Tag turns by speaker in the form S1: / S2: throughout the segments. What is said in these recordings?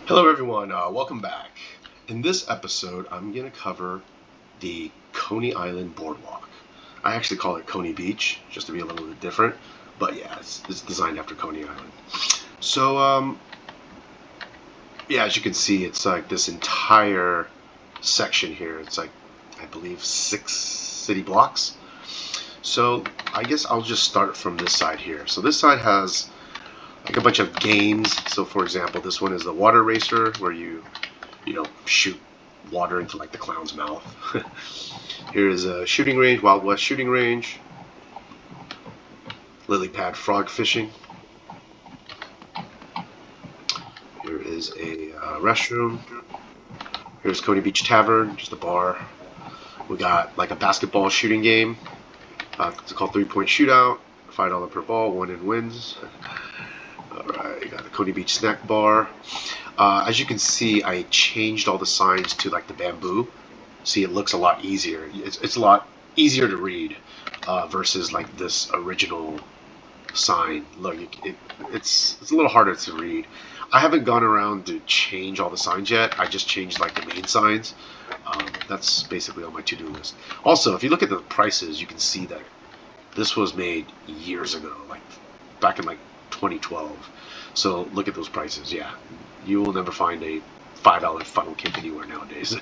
S1: Hello everyone, welcome back. In this episode, I'm going to cover the Coney Island Boardwalk. I actually call it Coney Beach, just to be a little bit different, but yeah, it's designed after Coney Island. So, yeah, as you can see, it's like this entire section here. It's like, I believe, 6 city blocks. So, I guess I'll just start from this side here. So this side has like a bunch of games. So for example, this one is the water racer where you shoot water into like the clown's mouth. Here is a shooting range, Wild West shooting range. Lily pad frog fishing. Here is a restroom. Here's Coney Beach Tavern, just a bar. We got like a basketball shooting game. It's called 3-point shootout. $5 per ball, one in wins. Alright, you got the Coney Beach snack bar. As you can see, I changed all the signs to like the bamboo. See, it looks a lot easier. It's a lot easier to read versus like this original sign. Look, it's a little harder to read. I haven't gone around to change all the signs yet. I just changed like the main signs. That's basically on my to-do list. Also, if you look at the prices, you can see that this was made years ago, like back in like 2012. So look at those prices. Yeah, you will never find a $5 funnel cake anywhere nowadays.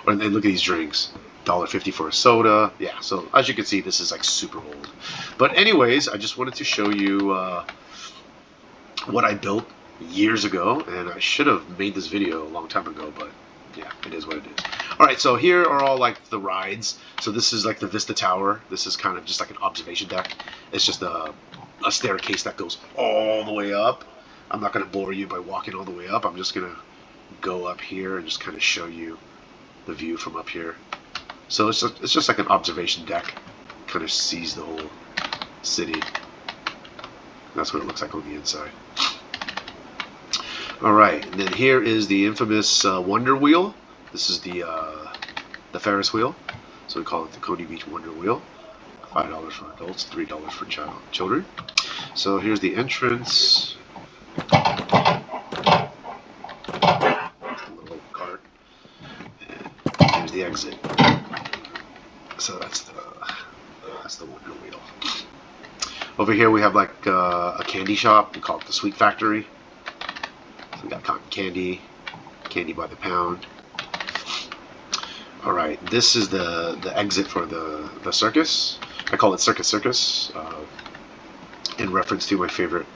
S1: And then look at these drinks, $1.50 for a soda. Yeah, so as you can see, this is like super old. But anyways, I just wanted to show you what I built years ago, and I should have made this video a long time ago, but yeah, it is what it is. Alright, so here are all like the rides. So this is like the Vista Tower. This is kind of just like an observation deck. It's just a staircase that goes all the way up. I'm not going to bore you by walking all the way up. I'm just going to go up here and just kind of show you the view from up here. So it's just like an observation deck. Kind of sees the whole city. That's what it looks like on the inside. Alright, and then here is the infamous Wonder Wheel. This is the Ferris wheel. So we call it the Coney Beach Wonder Wheel. $5 for adults, $3 for children. So here's the entrance. A little cart. And here's the exit. So that's the Wonder Wheel. Over here we have like a candy shop. We call it the Sweet Factory. So we got cotton candy, candy by the pound. Alright, this is the exit for the circus. I call it Circus, in reference to my favorite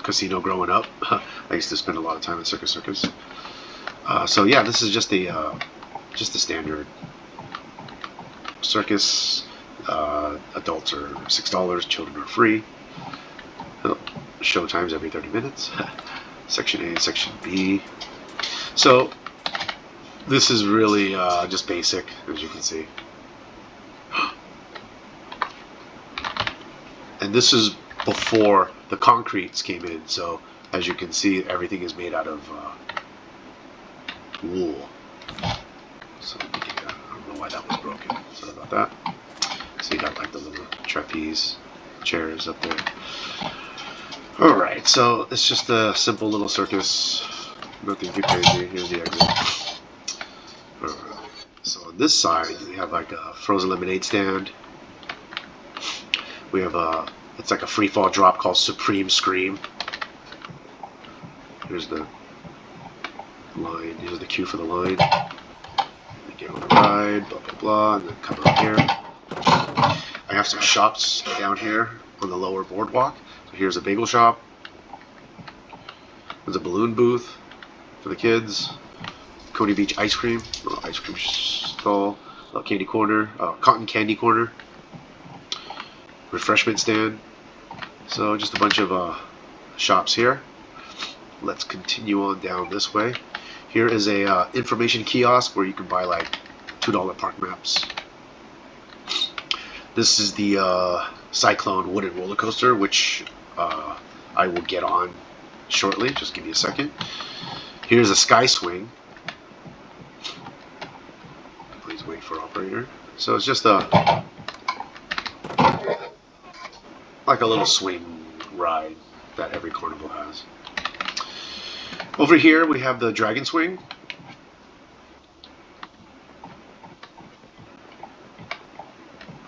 S1: casino growing up. I used to spend a lot of time at Circus. So yeah, this is just the standard circus. Adults are $6, children are free. Show times every 30 minutes. Section A, Section B. So this is really just basic, as you can see. And this is before the concretes came in, so as you can see, everything is made out of wool. So I don't know why that was broken. Sorry about that. So you got like the little trapeze chairs up there. Alright, so it's just a simple little circus. Nothing too crazy. Here's the exit. So on this side, we have like a frozen lemonade stand. We have it's like a free fall drop called Supreme Scream. Here's the line. Here's the cue for the line. We get on the ride, blah blah blah, and then come up here. I have some shops down here on the lower boardwalk. So here's a bagel shop. There's a balloon booth for the kids. Coney Beach ice cream, little ice cream stall, little candy corner, cotton candy corner, refreshment stand. So just a bunch of shops here. Let's continue on down this way. Here is a information kiosk where you can buy like $2 park maps. This is the Cyclone wooden roller coaster, which I will get on shortly. Just give me a second. Here's a sky swing. Please wait for operator. So it's just like a little swing ride that every carnival has. Over here we have the Dragon Swing.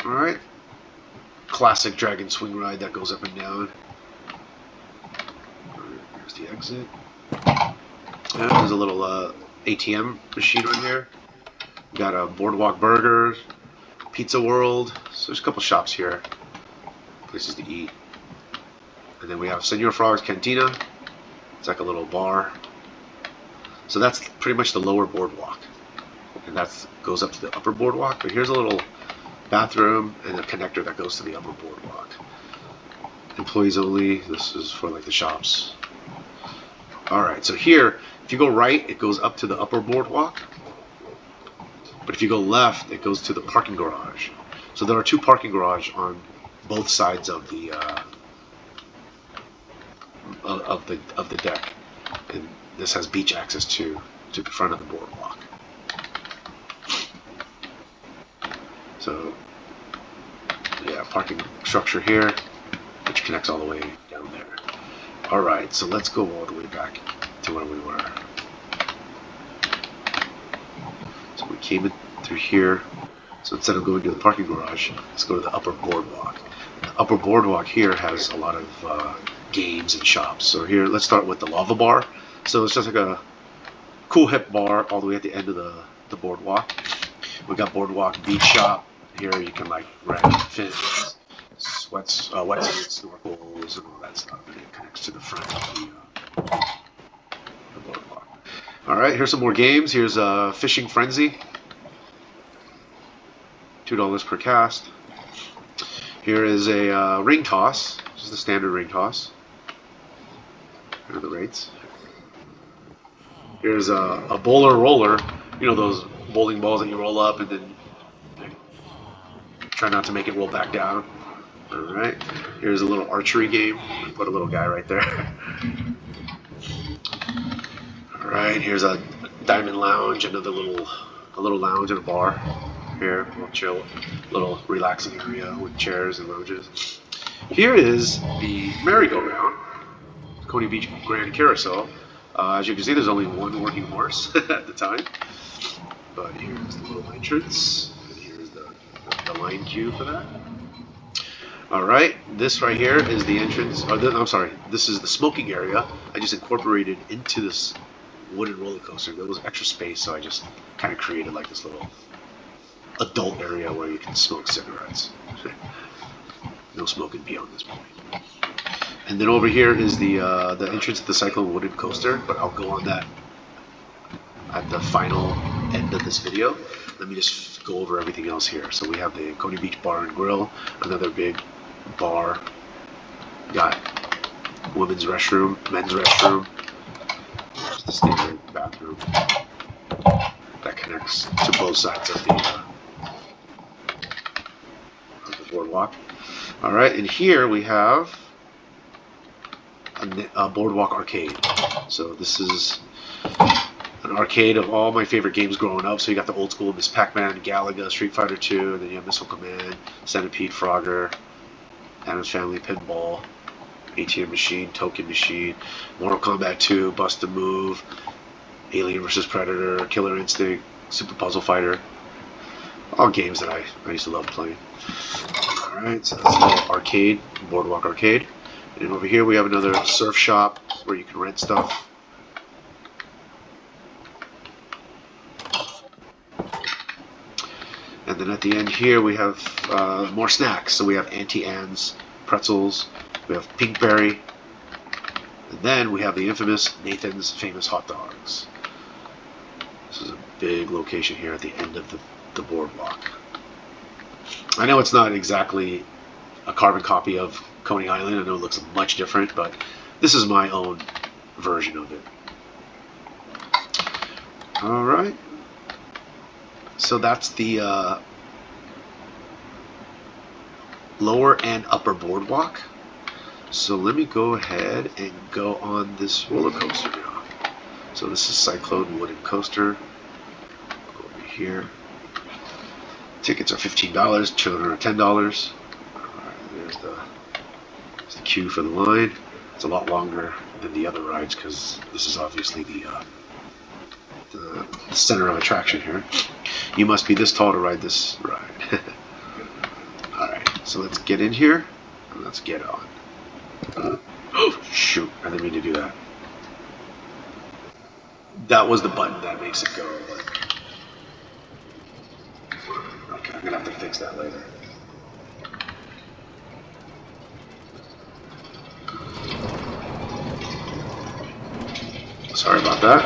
S1: Alright. Classic Dragon Swing ride that goes up and down. There's the exit. There's a little ATM machine right here. We got a Boardwalk Burger, Pizza World. So there's a couple shops here, places to eat. And then we have Senor Frog's Cantina. It's like a little bar. So that's pretty much the lower boardwalk, and that goes up to the upper boardwalk. But here's a little bathroom and a connector that goes to the upper boardwalk. Employees only. This is for like the shops. Alright, so here, if you go right, it goes up to the upper boardwalk. But if you go left, it goes to the parking garage. So there are two parking garages on both sides of the deck, and this has beach access to the front of the boardwalk. So yeah, parking structure here, which connects all the way down there. Alright, so let's go all the way back to where we were. So we came in through here. So instead of going to the parking garage, let's go to the upper boardwalk. The upper boardwalk here has a lot of games and shops. So here, let's start with the Lava Bar. So it's just like a cool hip bar all the way at the end of the boardwalk. We got Boardwalk Beach Shop. Here you can like rent fins, wetsuits, snorkels, and all that stuff. And it connects to the front of the boardwalk. Alright, here's some more games. Here's Fishing Frenzy. $2 per cast. Here is a ring toss. This is the standard ring toss. Here are the rates. Here's a bowler roller. You know those bowling balls that you roll up and then try not to make it roll back down. Alright. Here's a little archery game. Put a little guy right there. Alright, here's a diamond lounge, another little lounge and a bar. Here, a little chill, little relaxing area with chairs and lounges. Here is the merry-go-round, Coney Beach Grand Carousel. As you can see, there's only one working horse at the time. But here's the little entrance, and here's the line queue for that. Alright, this right here is the entrance, I'm sorry, this is the smoking area. I just incorporated into this wooden roller coaster. There was extra space, so I just kind of created like this little adult area where you can smoke cigarettes. No smoking beyond this point. And then over here is the entrance to the Cyclone wooden coaster, but I'll go on that at the final end of this video. Let me just go over everything else here. So we have the Coney Beach Bar and Grill, another big bar. Got women's restroom, men's restroom, just the standard bathroom that connects to both sides of the boardwalk. Alright, and here we have a boardwalk arcade. So this is an arcade of all my favorite games growing up. So you got the old school Miss Pac-Man, Galaga, Street Fighter 2, and then you have Missile Command, Centipede, Frogger, Addams Family, Pinball, ATM Machine, Token Machine, Mortal Kombat 2, Bust a Move, Alien vs. Predator, Killer Instinct, Super Puzzle Fighter. All games that I used to love playing. Alright, so that's a little arcade, boardwalk arcade. And over here we have another surf shop where you can rent stuff. And then at the end here we have more snacks. So we have Auntie Anne's pretzels, we have Pinkberry, and then we have the infamous Nathan's Famous Hot Dogs. This is a big location here at the end of the boardwalk. I know it's not exactly a carbon copy of Coney Island. I know it looks much different, but this is my own version of it. Alright. So that's the lower and upper boardwalk. So let me go ahead and go on this roller coaster now. So this is Cyclone wooden coaster. Go over here. Tickets are $15, children are $10. Alright, there's the queue for the line. It's a lot longer than the other rides because this is obviously the center of attraction here. You must be this tall to ride this ride. Alright, so let's get in here and let's get on. Oh, shoot, I didn't mean to do that. That was the button that makes it go. Okay, I'm gonna have to fix that later. Sorry about that.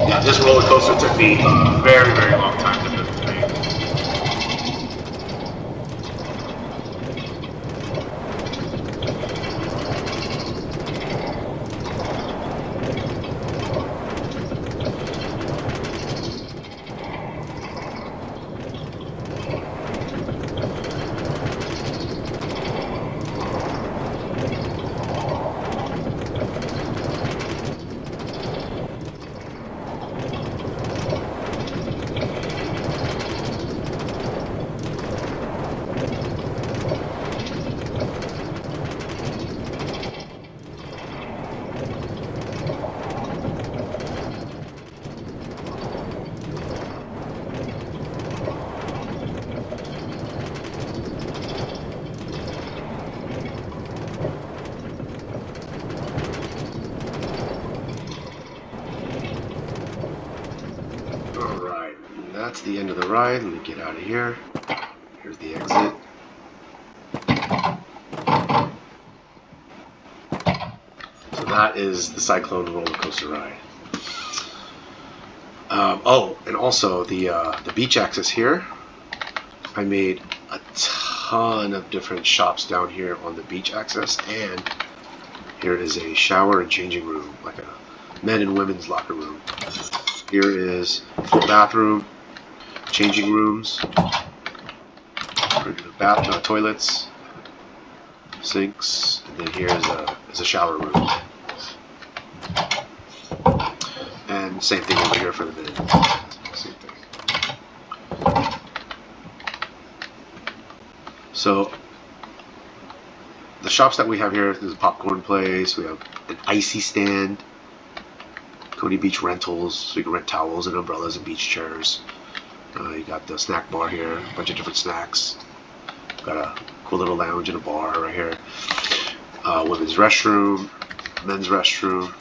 S1: Yeah, this roller coaster took me a very, very long time to make. Alright, that's the end of the ride. Let me get out of here. Here's the exit. So that is the Cyclone roller coaster ride. Oh, and also the beach access here. I made a ton of different shops down here on the beach access, and here is a shower and changing room, like a men and women's locker room. Here is a full bathroom, changing rooms, toilets, sinks, and then here is a shower room. And same thing over here for the men. Same thing. So the shops that we have here, there's a popcorn place, we have an icy stand, Coney Beach rentals, so you can rent towels and umbrellas and beach chairs. You got the snack bar here, a bunch of different snacks. Got a cool little lounge and a bar right here. Women's restroom, men's restroom,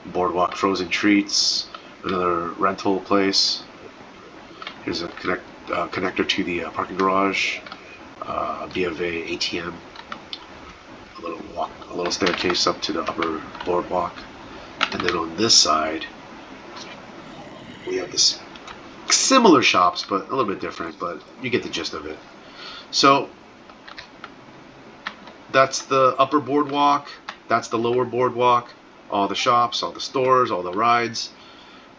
S1: boardwalk frozen treats, another rental place. Here's a connector to the parking garage, B of A ATM, a little staircase up to the upper boardwalk. And then on this side, we have this similar shops, but a little bit different, but you get the gist of it. So that's the upper boardwalk, that's the lower boardwalk, all the shops, all the stores, all the rides.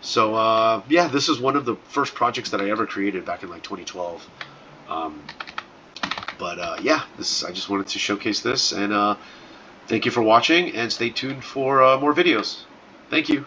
S1: So yeah, this is one of the first projects that I ever created back in like 2012. Yeah, I just wanted to showcase this, and thank you for watching, and stay tuned for more videos. Thank you.